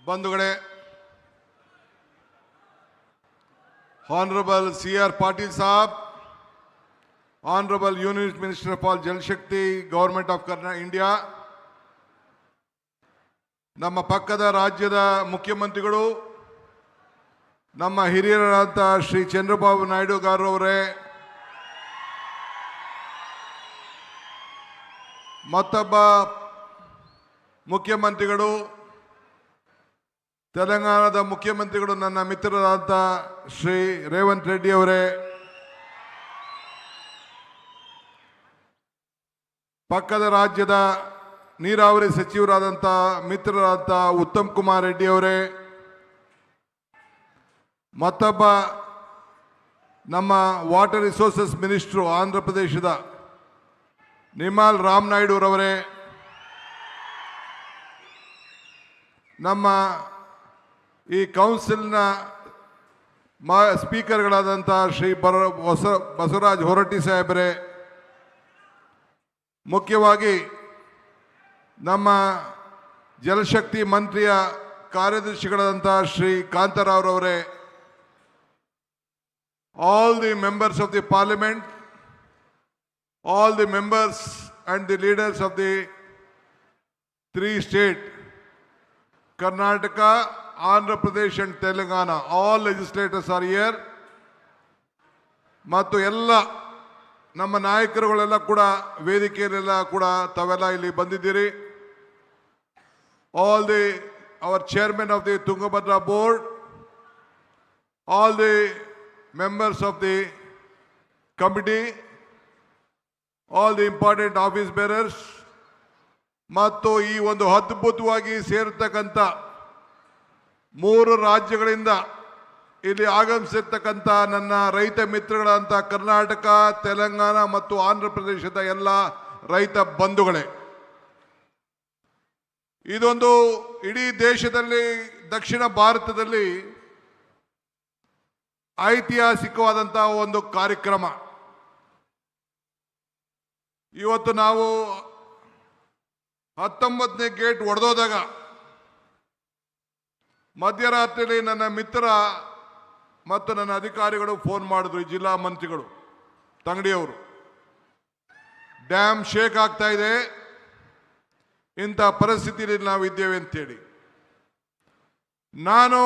ಬಂಧುಗಳೇ, Honorable C.R. Patil Saab, Honorable Union Minister for Jal Shakti, Government of Karnataka, India, ನಮ್ಮ ಪಕ್ಕದ ರಾಜ್ಯದ ಮುಖ್ಯಮಂತ್ರಿಗಳು, ನಮ್ಮ ಹಿರಿಯರಾದ ಶ್ರೀ ಚಂದ್ರಬಾಬು ನಾಯ್ಡು ಅವರೇ, ಮತ್ತೊಬ್ಬ ಮುಖ್ಯಮಂತ್ರಿಗಳು, ತೆಲಂಗಾಣದ ಮುಖ್ಯಮಂತ್ರಿಗಳು, ನನ್ನ ಮಿತ್ರರಾದ ಶ್ರೀ ರೇವಂತ್ ರೆಡ್ಡಿ ಅವರೇ, ಪಕ್ಕದ ರಾಜ್ಯದ ನೀರಾವರಿ ಸಚಿವರಾದಂಥ ಮಿತ್ರರಾದ ಉತ್ತಮ್ ಕುಮಾರ್ ರೆಡ್ಡಿ ಅವರೇ, ಮತ್ತೊಬ್ಬ ನಮ್ಮ ವಾಟರ್ ರಿಸೋರ್ಸಸ್ ಮಿನಿಸ್ಟ್ರು ಆಂಧ್ರ ಪ್ರದೇಶದ ನಿಮಾಲ್ ರಾಮ್ ನಾಯ್ಡು ಅವರೇ, ನಮ್ಮ ಈ ಕೌನ್ಸಿಲ್ನ ಸ್ಪೀಕರ್ಗಳಾದಂಥ ಶ್ರೀ ಬಸವರಾಜ್ ಹೊರಟ್ಟಿ ಸಾಹೇಬರೇ, ಮುಖ್ಯವಾಗಿ ನಮ್ಮ ಜಲಶಕ್ತಿ ಮಂತ್ರಿಯ ಕಾರ್ಯದರ್ಶಿಗಳಾದಂಥ ಶ್ರೀ ಕಾಂತರಾವ್ರವರೇ, all the members of the parliament, all the members and the leaders of the three states, Karnataka, Andhra Pradesh and Telangana, all legislators are here. ಮತ್ತು ಎಲ್ಲ ನಮ್ಮ ನಾಯಕರುಗಳೆಲ್ಲ ಕೂಡ ವೇದಿಕೆಯಲ್ಲೆಲ್ಲ ಕೂಡ ತಾವೆಲ್ಲ ಇಲ್ಲಿ ಬಂದಿದ್ದೀರಿ. all the our chairman of the Tungabhadra board, all the members of the committee, all the important office bearers, ಮತ್ತು ಈ ಒಂದು ಅದ್ಭುತವಾಗಿ ಸೇರತಕ್ಕಂಥ 3 ರಾಜ್ಯಗಳಿಂದ ಇಲ್ಲಿ ಆಗಮಿಸಿರ್ತಕ್ಕಂಥ ನನ್ನ ರೈತ ಮಿತ್ರಗಳಂತ ಕರ್ನಾಟಕ, ತೆಲಂಗಾಣ ಮತ್ತು ಆಂಧ್ರ ಪ್ರದೇಶದ ಎಲ್ಲ ರೈತ ಬಂಧುಗಳೇ, ಇದೊಂದು ಇಡೀ ದೇಶದಲ್ಲಿ, ದಕ್ಷಿಣ ಭಾರತದಲ್ಲಿ ಐತಿಹಾಸಿಕವಾದಂತಹ ಒಂದು ಕಾರ್ಯಕ್ರಮ. ಇವತ್ತು ನಾವು 19ನೇ ಗೇಟ್ ಒಡೆದೋದಾಗ ಮಧ್ಯರಾತ್ರಿಯಲ್ಲಿ ನನ್ನ ಮಿತ್ರ ಮತ್ತು ನನ್ನ ಅಧಿಕಾರಿಗಳು ಫೋನ್ ಮಾಡಿದ್ರು, ಈ ಜಿಲ್ಲಾ ಮಂತ್ರಿಗಳು ತಂಗಡಿಯವರು, ಡ್ಯಾಮ್ ಶೇಕ್ ಆಗ್ತಾ ಇದೆ, ಇಂಥ ಪರಿಸ್ಥಿತಿಯಲ್ಲಿ ನಾವಿದ್ದೇವೆ ಅಂತೇಳಿ. ನಾನು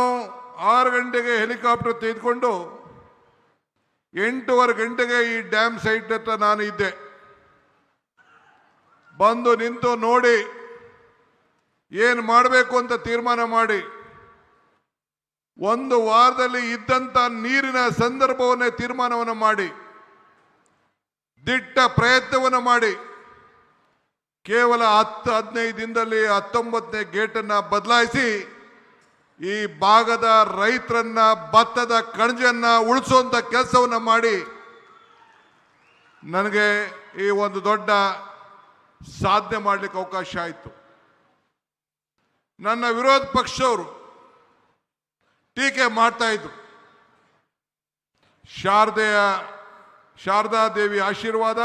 6 ಗಂಟೆಗೆ ಹೆಲಿಕಾಪ್ಟರ್ ತೆಗೆದುಕೊಂಡು 8:15 ಗಂಟೆಗೆ ಈ ಡ್ಯಾಮ್ ಸೈಟ್ ಹತ್ರ ನಾನು ಇದ್ದೆ. ಬಂದು ನಿಂತು ನೋಡಿ ಏನು ಮಾಡಬೇಕು ಅಂತ ತೀರ್ಮಾನ ಮಾಡಿ, 1 ವಾರದಲ್ಲಿ ಇದ್ದಂಥ ನೀರಿನ ಸಂದರ್ಭವನ್ನೇ ತೀರ್ಮಾನವನ್ನು ಮಾಡಿ, ದಿಟ್ಟ ಪ್ರಯತ್ನವನ್ನು ಮಾಡಿ, ಕೇವಲ 10-15 ದಿನದಲ್ಲಿ 19ನೇ ಗೇಟನ್ನು ಬದಲಾಯಿಸಿ ಈ ಭಾಗದ ರೈತರನ್ನ, ಭತ್ತದ ಕಣಜನ್ನ ಉಳಿಸುವಂತ ಕೆಲಸವನ್ನು ಮಾಡಿ ನನಗೆ ಈ ಒಂದು ದೊಡ್ಡ ಸಾಧನೆ ಮಾಡಲಿಕ್ಕೆ ಅವಕಾಶ ಆಯಿತು. ನನ್ನ ವಿರೋಧ ಪಕ್ಷದವರು ಟೀಕೆ ಮಾಡ್ತಾ ಇದ್ರು. ಶಾರದಾ ದೇವಿ ಆಶೀರ್ವಾದ,